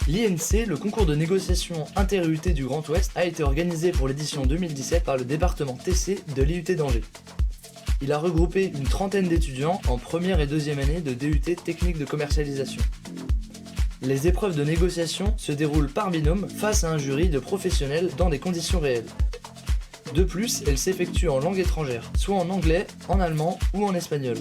L'INC, le concours de négociation inter-UT du Grand Ouest, a été organisé pour l'édition 2017 par le département TC de l'IUT d'Angers. Il a regroupé une trentaine d'étudiants en première et deuxième année de DUT technique de commercialisation. Les épreuves de négociation se déroulent par binôme face à un jury de professionnels dans des conditions réelles. De plus, elles s'effectuent en langue étrangère, soit en anglais, en allemand ou en espagnol.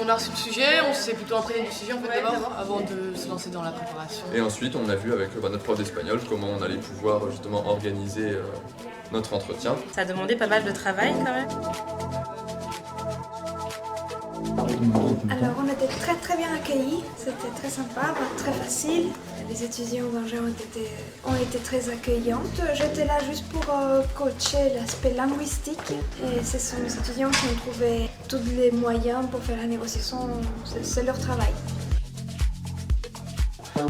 On a reçu le sujet, on s'est plutôt imprégné du sujet en fait d'abord, avant de se lancer dans la préparation. Et ensuite, on a vu avec notre prof d'espagnol comment on allait pouvoir justement organiser notre entretien. Ça a demandé pas mal de travail quand même. Alors on était très bien accueillis, c'était très sympa, très facile. Les étudiants d'Angers ont été très accueillantes. J'étais là juste pour coacher l'aspect linguistique et ce sont les étudiants qui ont trouvé tous les moyens pour faire la négociation, c'est leur travail.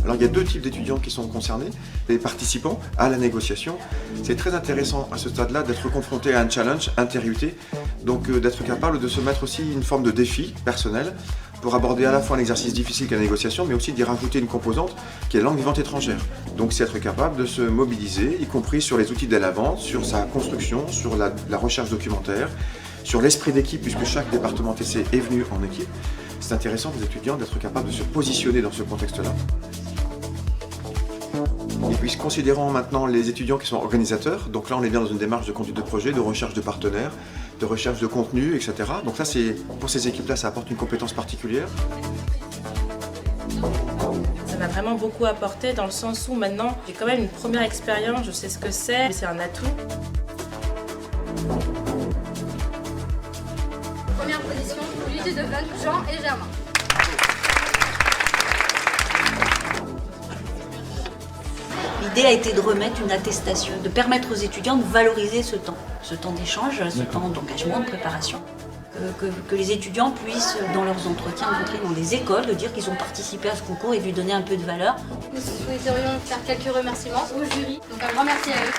Alors il y a deux types d'étudiants qui sont concernés, les participants à la négociation. C'est très intéressant à ce stade-là d'être confronté à un challenge inter-UT, donc d'être capable de se mettre aussi une forme de défi personnel pour aborder à la fois un exercice difficile qu'est la négociation, mais aussi d'y rajouter une composante qui est la langue vivante étrangère. Donc c'est être capable de se mobiliser, y compris sur les outils d'aide à la vente, sur sa construction, sur la recherche documentaire, sur l'esprit d'équipe, puisque chaque département TC est venu en équipe. C'est intéressant pour les étudiants d'être capables de se positionner dans ce contexte-là. Et puis considérons maintenant les étudiants qui sont organisateurs, donc là on est bien dans une démarche de conduite de projet, de recherche de partenaires, de recherche de contenu, etc. Donc ça, pour ces équipes-là, ça apporte une compétence particulière. Ça m'a vraiment beaucoup apporté dans le sens où maintenant j'ai quand même une première expérience, je sais ce que c'est un atout. Première position, l'unité de Van, Jean et Germain. L'idée a été de remettre une attestation, de permettre aux étudiants de valoriser ce temps d'échange, ce temps d'engagement, de préparation. Que les étudiants puissent, dans leurs entretiens, rentrer dans des écoles, de dire qu'ils ont participé à ce concours et lui donner un peu de valeur. Nous souhaiterions faire quelques remerciements au jury, donc un grand merci à eux.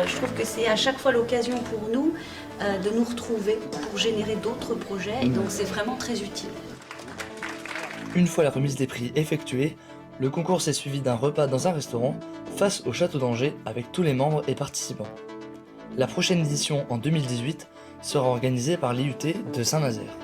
Je trouve que c'est à chaque fois l'occasion pour nous de nous retrouver pour générer d'autres projets et donc c'est vraiment très utile. Une fois la remise des prix effectuée, le concours s'est suivi d'un repas dans un restaurant face au château d'Angers avec tous les membres et participants. La prochaine édition en 2018 sera organisée par l'IUT de Saint-Nazaire.